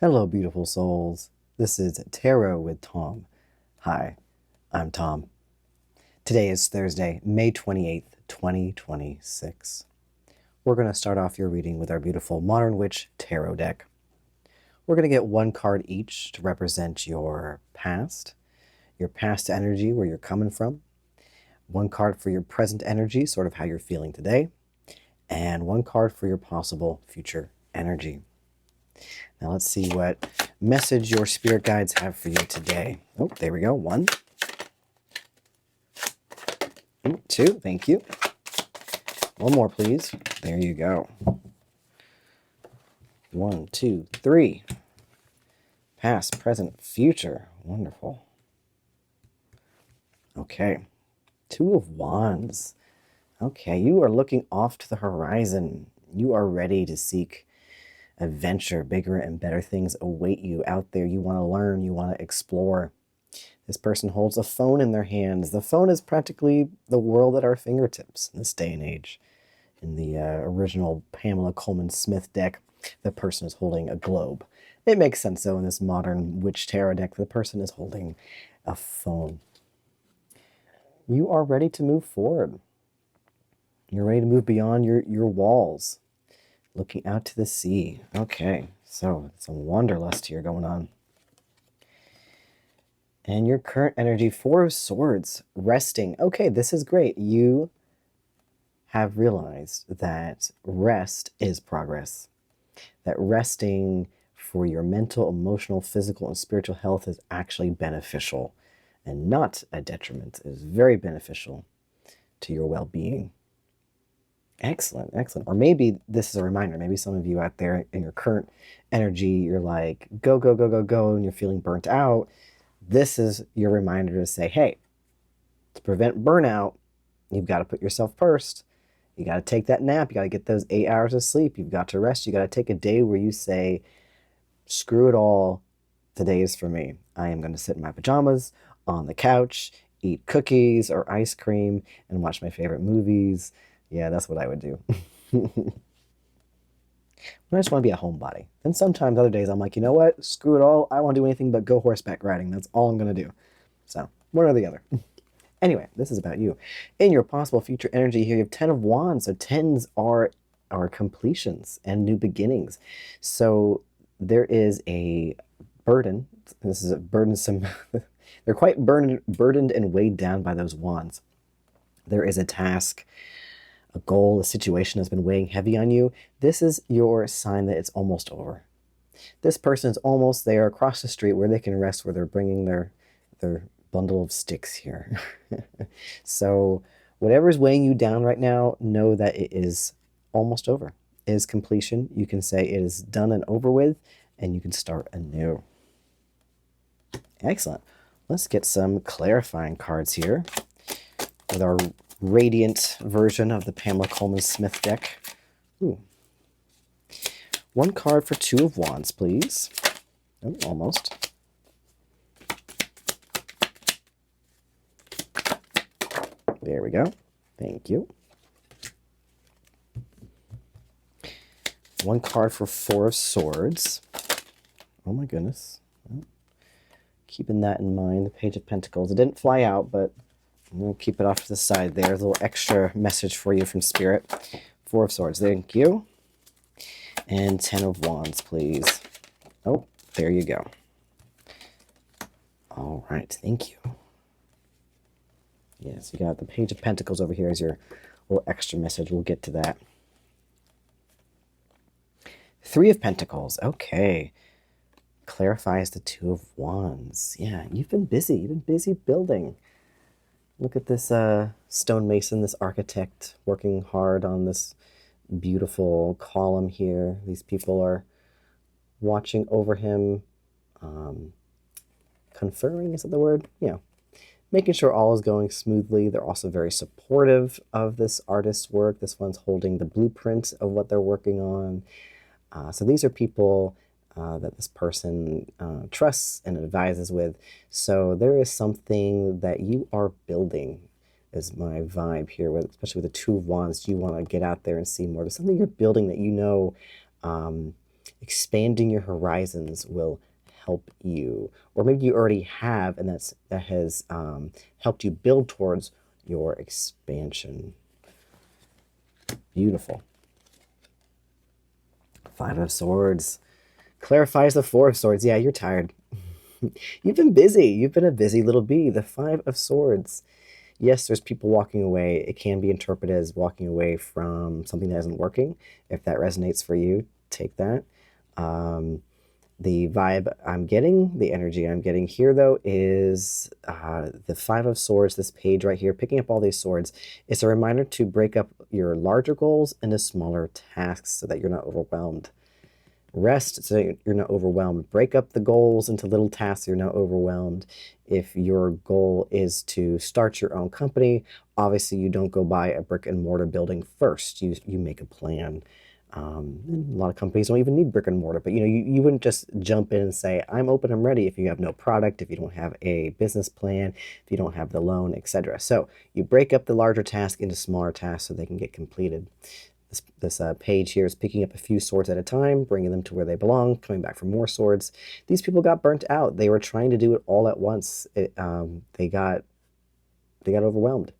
Hello, beautiful souls. This is Tarot with Thom. Hi, I'm Thom. Today is Thursday, May 28th, 2026. We're going to start off your reading with our beautiful Modern Witch Tarot deck. We're going to get one card each to represent your past energy, where you're coming from, one card for your present energy, sort of how you're feeling today, and one card for your possible future energy. Now let's see what message your spirit guides have for you today. Oh, there we go. One. Two, thank you. One more, please. There you go. 1, 2, 3. Past, present, future. Wonderful. Okay. 2 of Wands. Okay, you are looking off to the horizon. You are ready to seek adventure. Bigger and better things await you out there. You want to learn, you want to explore. This person holds a phone in their hands. The phone is practically the world at our fingertips in this day and age. In the original Pamela Coleman Smith deck, the person is holding a globe. It makes sense, though, in this modern Witch Tarot deck, the person is holding a phone. You are ready to move forward. You're ready to move beyond your walls. Looking out to the sea. Okay, so some wanderlust here going on. And your current energy, 4 of Swords, resting. Okay, this is great. You have realized that rest is progress. That resting for your mental, emotional, physical, and spiritual health is actually beneficial and not a detriment. It is very beneficial to your well-being. Excellent, excellent. Or maybe this is a reminder. Maybe some of you out there in your current energy, you're like, go, go, go, go, go, and you're feeling burnt out. This is your reminder to say, hey, to prevent burnout, you've got to put yourself first. You got to take that nap. You got to get those 8 hours of sleep. You've got to rest. You got to take a day where you say, screw it all. Today is for me. I am going to sit in my pajamas on the couch, eat cookies or ice cream, and watch my favorite movies. Yeah, that's what I would do. I just want to be a homebody. And sometimes other days I'm like, you know what? Screw it all. I won't do anything but go horseback riding. That's all I'm going to do. So, one or the other. Anyway, this is about you. In your possible future energy here, you have 10 of Wands. So 10s are completions and new beginnings. So there is a burden. This is a burdensome. They're quite burdened and weighed down by those wands. There is a task, a goal, a situation has been weighing heavy on you. This is your sign that it's almost over. This person is almost there across the street where they can rest, where they're bringing their bundle of sticks here. So whatever is weighing you down right now, know that it is almost over. It is completion. You can say it is done and over with, and you can start anew. Excellent. Let's get some clarifying cards here with our radiant version of the Pamela Coleman Smith deck. Ooh. One card for 2 of Wands, please. Oh, almost. There we go. Thank you. One card for 4 of Swords. Oh my goodness. Well, keeping that in mind, the Page of Pentacles. It didn't fly out, but we'll keep it off to the side there. A little extra message for you from Spirit. 4 of Swords. Thank you. And 10 of Wands, please. Oh, there you go. All right. Thank you. Yes, you got the Page of Pentacles over here as your little extra message. We'll get to that. 3 of Pentacles. Okay. Clarifies the 2 of Wands. Yeah, you've been busy. You've been busy building. Look at this stonemason, this architect, working hard on this beautiful column here. These people are watching over him, conferring, is that the word? Yeah. Making sure all is going smoothly. They're also very supportive of this artist's work. This one's holding the blueprint of what they're working on. So these are people that this person trusts and advises with. So there is something that you are building, is my vibe here, with, especially with the 2 of Wands. You want to get out there and see more. There's something you're building that you know Expanding your horizons will help you, or maybe you already have, and that has helped you build towards your expansion. Beautiful. Five of Swords clarifies the Four of Swords. Yeah, you're tired. You've been busy. You've been a busy little bee. The Five of Swords. Yes, there's people walking away. It can be interpreted as walking away from something that isn't working. If that resonates for you, take that. The vibe I'm getting, the energy I'm getting here, though, is the Five of Swords, this page right here, picking up all these swords. It's a reminder to break up your larger goals into smaller tasks so that you're not overwhelmed. Rest so that you're not overwhelmed. Break up the goals into little tasks so you're not overwhelmed. If your goal is to start your own company, obviously you don't go buy a brick and mortar building first. You make a plan. And a lot of companies don't even need brick and mortar, but you wouldn't just jump in and say, I'm open, I'm ready, if you have no product, if you don't have a business plan, if you don't have the loan, etc. So you break up the larger task into smaller tasks so they can get completed. This page here is picking up a few swords at a time, bringing them to where they belong, coming back for more swords. These people got burnt out. They were trying to do it all at once. They got overwhelmed.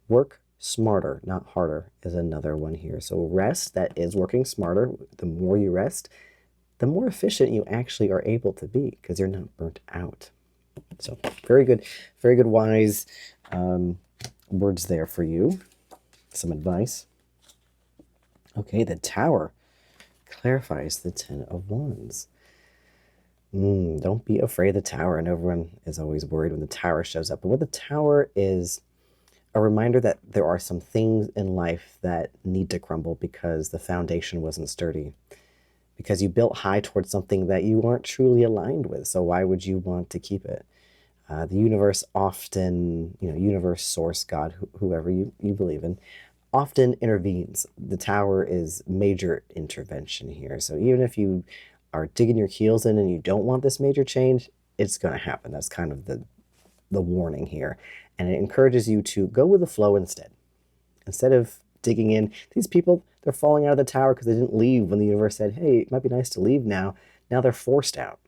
Work smarter, not harder, is another one here. So rest, that is working smarter. The more you rest, the more efficient you actually are able to be because you're not burnt out. So very good, wise words there for you. Some advice. Okay, the Tower clarifies the Ten of Wands. Don't be afraid of the Tower. And everyone is always worried when the Tower shows up. But what the Tower is a reminder that there are some things in life that need to crumble because the foundation wasn't sturdy. Because you built high towards something that you aren't truly aligned with. So why would you want to keep it? The universe often, universe, source, God, whoever you believe in, often intervenes. The Tower is major intervention here. So even if you are digging your heels in and you don't want this major change, it's going to happen. That's kind of the warning here. And it encourages you to go with the flow instead. Instead of digging in, these people, they're falling out of the Tower because they didn't leave when the universe said, hey, it might be nice to leave now. Now they're forced out.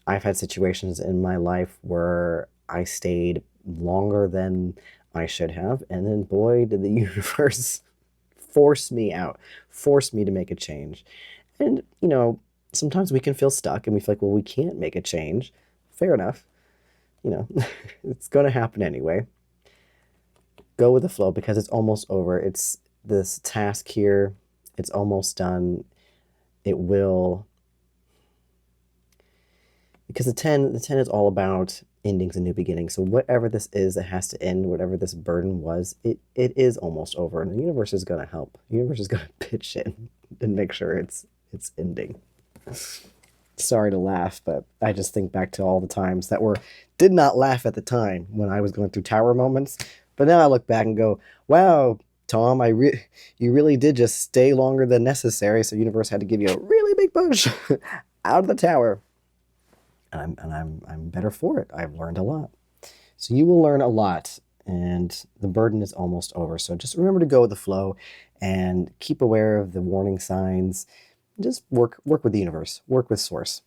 I've had situations in my life where I stayed longer than I should have, and then boy, did the universe force me out, force me to make a change. And, sometimes we can feel stuck and we feel like, well, we can't make a change. Fair enough. It's going to happen anyway. Go with the flow because it's almost over. It's this task here. It's almost done. It will... Because the 10 is all about endings and new beginnings. So whatever this is that has to end, whatever this burden was, it is almost over. And the universe is going to help. The universe is going to pitch in and make sure it's ending. Sorry to laugh, but I just think back to all the times that did not laugh at the time when I was going through Tower moments. But now I look back and go, wow, Thom, you really did just stay longer than necessary. So the universe had to give you a really big push out of the Tower. And I'm better for it. I've learned a lot. So you will learn a lot, and the burden is almost over. So just remember to go with the flow and keep aware of the warning signs. Just work with the universe, work with source.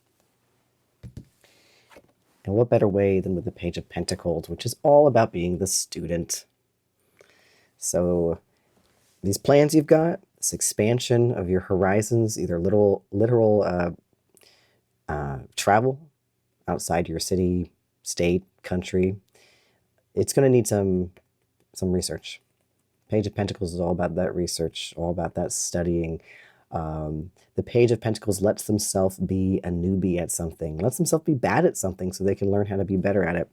And what better way than with the Page of Pentacles, which is all about being the student. So these plans you've got, this expansion of your horizons, either literal travel outside your city, state, country, it's going to need some research. Page of Pentacles is all about that research, all about that studying. The Page of Pentacles lets themselves be a newbie at something, lets themselves be bad at something so they can learn how to be better at it.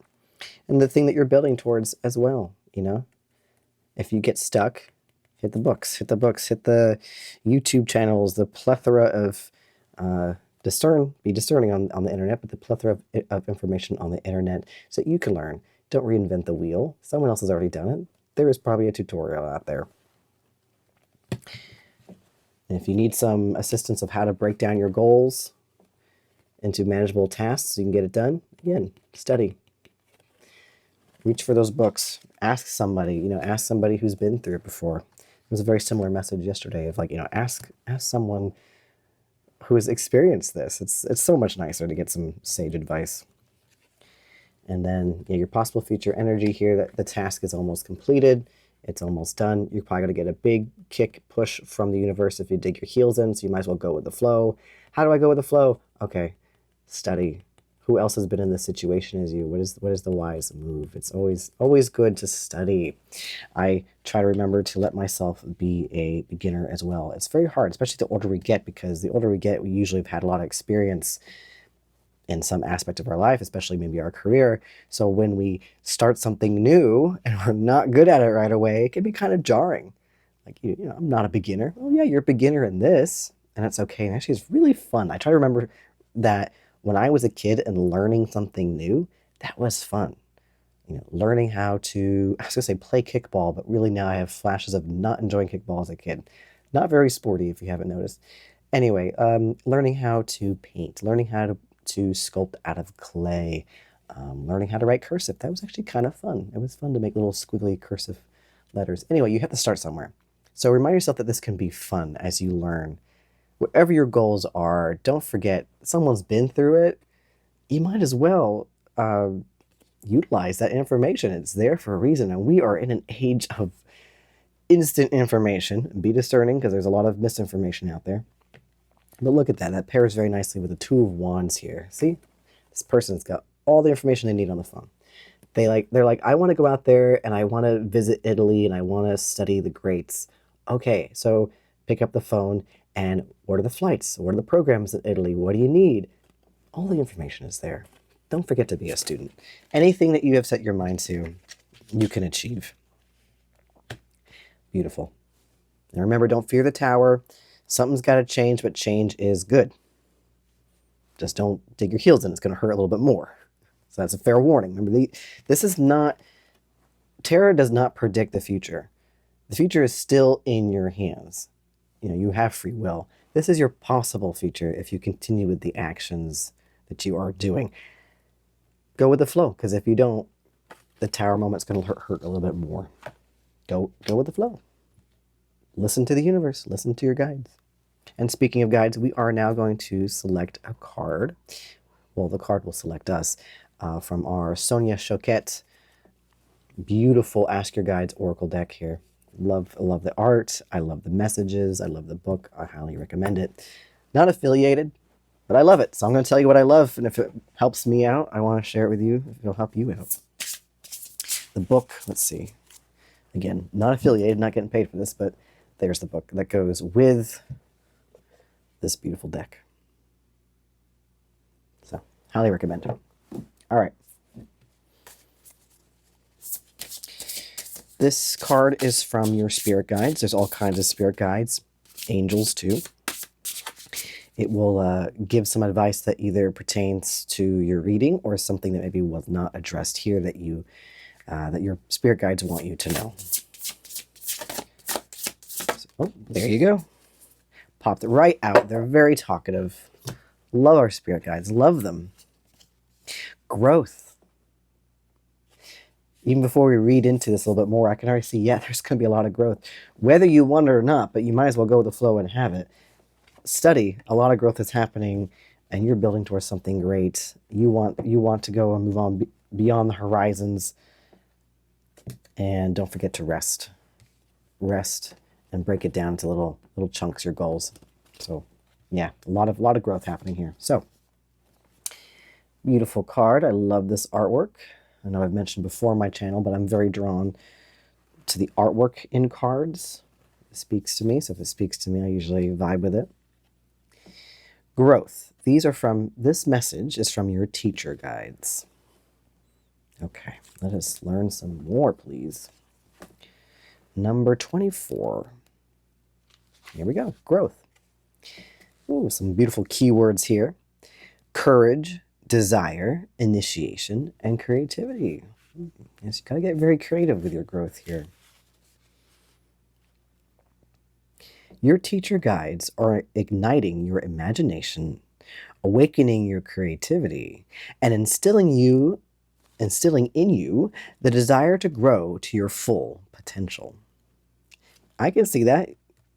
And the thing that you're building towards as well, If you get stuck, hit the books, hit the YouTube channels, the plethora of... be discerning on the internet, but the plethora of information on the internet so that you can learn. Don't reinvent the wheel. Someone else has already done it. There is probably a tutorial out there. And if you need some assistance of how to break down your goals into manageable tasks so you can get it done, again, study. Reach for those books. Ask somebody, ask somebody who's been through it before. It was a very similar message yesterday of ask someone who's experienced this. It's so much nicer to get some sage advice. And then your possible future energy here, that the task is almost completed. It's almost done. You're probably going to get a big kick push from the universe if you dig your heels in, so you might as well go with the flow. How do I go with the flow? Okay, study. Who else has been in this situation as you? What is the wise move? It's always good to study. I try to remember to let myself be a beginner as well. It's very hard, especially the older we get, because the older we get, we usually have had a lot of experience in some aspect of our life, especially maybe our career. So when we start something new and we're not good at it right away, it can be kind of jarring. Like, I'm not a beginner. Oh yeah, you're a beginner in this, and that's okay. And actually, it's really fun. I try to remember that when I was a kid and learning something new, that was fun. Learning how to, I was gonna say play kickball, but really now I have flashes of not enjoying kickball as a kid. Not very sporty, if you haven't noticed. Anyway, learning how to paint, learning how to sculpt out of clay, learning how to write cursive. That was actually kind of fun. It was fun to make little squiggly cursive letters. Anyway, you have to start somewhere. So remind yourself that this can be fun as you learn. Whatever your goals are, don't forget someone's been through it. You might as well utilize that information. It's there for a reason, and we are in an age of instant information. Be discerning, because there's a lot of misinformation out there. But look at that. That pairs very nicely with the Two of Wands here. See? This person's got all the information they need on the phone. They're like, I want to go out there and I want to visit Italy and I want to study the greats. Okay, so pick up the phone and what are the flights? What are the programs in Italy? What do you need? All the information is there. Don't forget to be a student. Anything that you have set your mind to, you can achieve. Beautiful. And remember, don't fear the tower. Something's got to change, but change is good. Just don't dig your heels in. It's going to hurt a little bit more. So that's a fair warning. Remember, this is not, tarot does not predict the future. The future is still in your hands. You have free will. This is your possible future if you continue with the actions that you are doing. Go with the flow, because if you don't, the tower moment's going to hurt a little bit more. Go with the flow. Listen to the universe. Listen to your guides. And speaking of guides, we are now going to select a card. Well, the card will select us from our Sonia Choquette beautiful Ask Your Guides Oracle deck here. I love the art. I love the messages. I love the book. I highly recommend it. Not affiliated, but I love it. So I'm going to tell you what I love. And if it helps me out, I want to share it with you. If it'll help you out. The book, let's see. Again, not affiliated, not getting paid for this, but there's the book that goes with this beautiful deck. So, highly recommend it. All right. This card is from your spirit guides. There's all kinds of spirit guides, angels too. It will give some advice that either pertains to your reading or something that maybe was not addressed here that that your spirit guides want you to know. So, there you go. Popped it right out. They're very talkative. Love our spirit guides. Love them. Growth. Even before we read into this a little bit more, I can already see, there's going to be a lot of growth. Whether you want it or not, but you might as well go with the flow and have it. Study. A lot of growth is happening, and you're building towards something great. You want to go and move on beyond the horizons. And don't forget to rest. Rest and break it down to little chunks, your goals. So, a lot of growth happening here. So, beautiful card. I love this artwork. I know I've mentioned before on my channel, but I'm very drawn to the artwork in cards. It speaks to me, so if it speaks to me, I usually vibe with it. Growth. This message is from your teacher guides. Okay, let us learn some more, please. Number 24. Here we go, growth. Ooh, some beautiful keywords here. Courage, desire, initiation, and creativity. Yes, you gotta get very creative with your growth here. Your teacher guides are igniting your imagination, awakening your creativity, and instilling in you the desire to grow to your full potential. I can see that.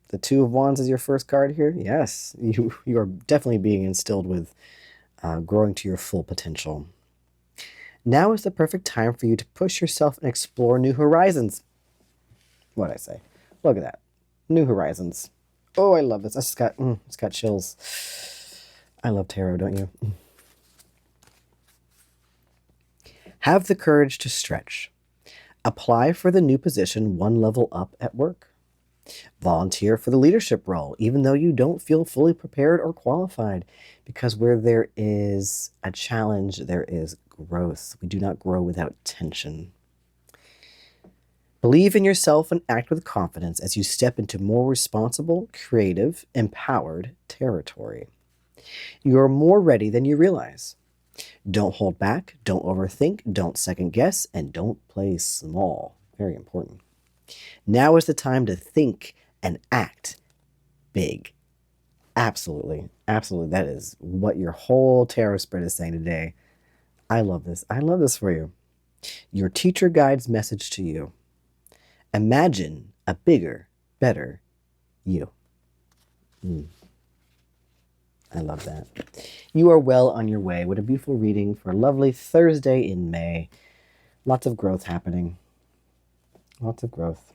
The Two of Wands is your first card here. Yes, you are definitely being instilled with growing to your full potential. Now is the perfect time for you to push yourself and explore new horizons. What'd I say? Look at that. New horizons. Oh, I love this. It's got chills. I love tarot, don't you? Have the courage to stretch. Apply for the new position one level up at work. Volunteer for the leadership role, even though you don't feel fully prepared or qualified, because where there is a challenge, there is growth. We do not grow without tension. Believe in yourself and act with confidence as you step into more responsible, creative, empowered territory. You are more ready than you realize. Don't hold back, don't overthink, don't second guess, and don't play small. Very important. Now is the time to think and act big. Absolutely. Absolutely. That is what your whole tarot spread is saying today. I love this. I love this for you. Your teacher guide's message to you. Imagine a bigger, better you. I love that. You are well on your way. What a beautiful reading for a lovely Thursday in May. Lots of growth happening. Lots of growth.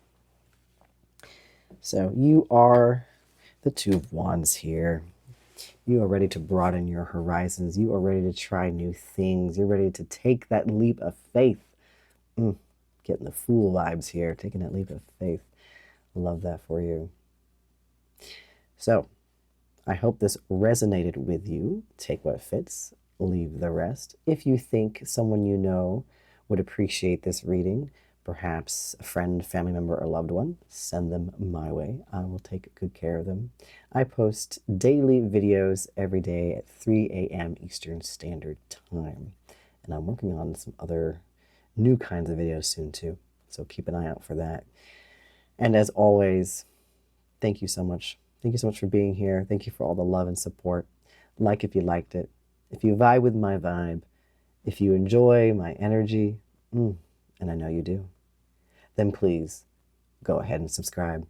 So you are the Two of Wands here. You are ready to broaden your horizons. You are ready to try new things. You're ready to take that leap of faith. Getting the Fool vibes here, taking that leap of faith. Love that for you. So, I hope this resonated with you. Take what fits, leave the rest. If you think someone you know would appreciate this reading, perhaps a friend, family member, or loved one, send them my way. I will take good care of them. I post daily videos every day at 3 a.m. Eastern Standard Time. And I'm working on some other new kinds of videos soon too. So keep an eye out for that. And as always, thank you so much. Thank you so much for being here. Thank you for all the love and support. Like if you liked it. If you vibe with my vibe. If you enjoy my energy, and I know you do, then please go ahead and subscribe.